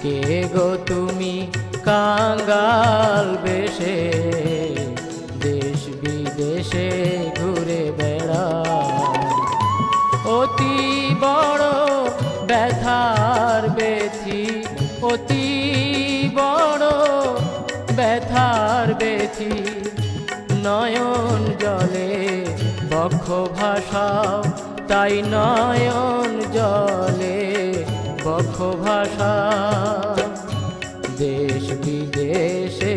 কে গো তুমি কাঙ্গাল বেশে দেশ বিদেশে ঘুরে বেড়াও, অতি বড় ব্যথার বেথি, অতি বড় ব্যথার বেথি, নয়ন জলে বক্ষ ভাষাও, তাই নয়ন জলে বক্ষ ভাষা। দেশ বিদেশে